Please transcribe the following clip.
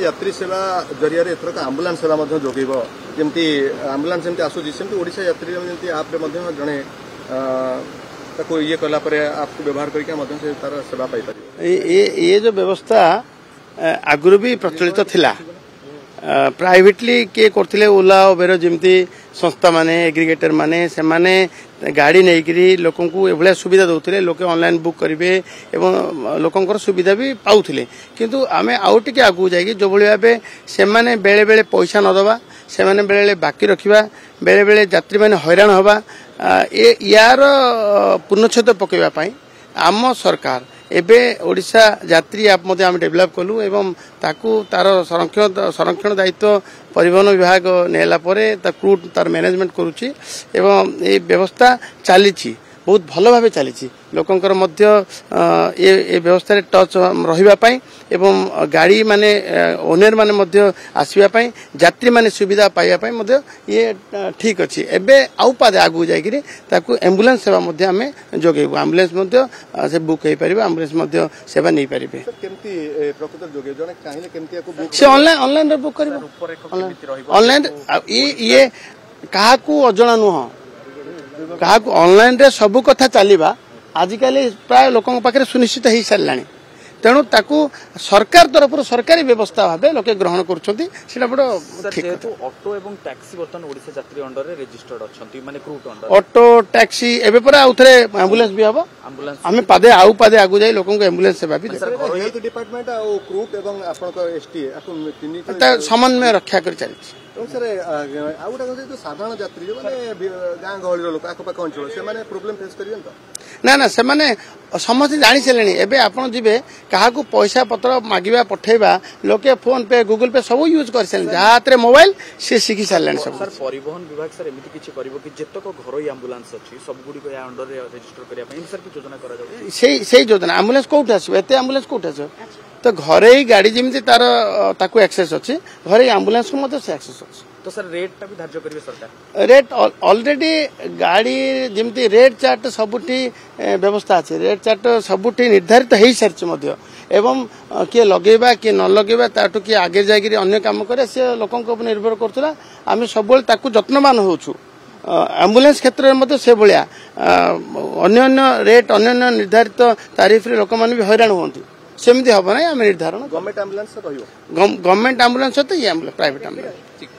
यात्री सेवा जरिया एथरक आंबुलांस सेवा जोगेब जमी आंबुलांस जमी आसूसी सेमती ओडिशा यात्री जमी आप जड़े ये कला आपको व्यवहार करके तार सेवा पाई ये जो व्यवस्था आगुरी भी प्रचलित थिला प्राइवेटली किए करथिले ओला उबेर जमती संस्था माने एग्रीगेटर माने से माने गाड़ी नहींकरी लोकों को एभलिया सुविधा दौले लोके ऑनलाइन बुक करेंगे एवं लोकंकर सुविधा भी पाउथिले किंतु आमे आउ टिके आगु जाइए जो भली भाबे से माने बेले बेले पैसा न दबा से माने बेले बेले बाकी रखिबा बेले बेले यात्री माने हैरान हवा यार पूर्णच्छेद पकेबा पई आम सरकार एबे ओडिशा यात्री आप मध्य आम डेभलप कलु एवं ताकू तार संरक्षण दायित्व परिवहन विभाग नेला परे ताकू तार मैनेजमेंट करूची एवं ये व्यवस्था चली बहुत भल भाव चली लोकंकर मध्य ये व्यवस्था टच रहिबा पई एवं गाड़ी माने ओनर माने मध्य आसीबा पई यात्री माने सुविधा पाइबा पई मध्य ये ठीक अछि एबे आउ पादे आगु जाय कि ताकू एम्बुलेंस सेवा मध्य आमे जोगेबु एम्बुलेंस मध्य से बुक हे परिबा एम्बुलेंस मध्य सेवा नै परिबे केमती प्रकृत जोगे जने चाहिले केमती को बुक से ऑनलाइन रे बुक करिबो ऑनलाइन ये काहा को अजणा नुह क्या ऑनलाइन रे सब कथा चलवा आजिकल प्राय लोकों पाखे सुनिश्चित हो सारे तेणु ताकू सरकार तरफ सरकारी व्यवस्था भाव लोके ग्रहण कर ऑटो एवं टैक्सी बर्तमान ओडिशा यात्री अंडर रे रजिस्टर्ड अछंती माने क्रूट अंडर ऑटो टैक्सी एबे पर आउथरे एम्बुलेंस भी हबो एम्बुलेंस आमे पादे आगु जाई लोकों को एम्बुलेंस सेवा भी हेल्थ डिपार्टमेंट आ क्रूट एवं आपन को एसटी आपन तीन समन्वय रक्षा कर चली सर आउटा जो साधारण यात्री जो माने गाँ गहली लोक आखपाख अंचल से माने प्रॉब्लम फेस करियन तो ना से माने समस्त जानी सारे एबे आपन जिबे काहा को पैसा पत्र मागिबा पठेबा लोके फोन पे गूगल पे सब यूज कर सारे जहाँ हाथ मोबाइल से शिखी सारे सब सर परिवहन विभाग सर एमिति किछि करबो कि जेतक घरोई एम्बुलेंस अछि सब गुडी को या अंडर रे रजिस्टर करिया पई सर की योजना करा जाउ सेही योजना एम्बुलेंस कोठ आसबे एते एम्बुलेंस कोठ आसो तो घरे ही गाड़ी जमी तार ताकू एक्सेस अच्छी घरे एम्बुलेंस को मत से एक्सेस अच्छी तो सर रेट टा भी धार्य करिवे सरकार रेट ऑलरेडी गाड़ी जमी रेट चार्ट सबुठी व्यवस्था अच्छे रेट चार्ट सबुठी निर्धारित हो सारी मध्य एवं किए लगेबा किए न लगेबा ताटू किए आगे जाकि अन्य काम करे से लोकों को निर्भर करथला आमे सब ताकू जत्नवान होछु एम्बुलेंस क्षेत्र में से भाया अन्य रेट अन्य निर्धारित तारीफ रे लोक माने भी हैरान होती सेमती हम ना आम निर्धारण गवर्नमेंट एम्बुलेंस गवर्नमेंट एम्बुलेंस तो ये प्राइवेट एम्बुलेंस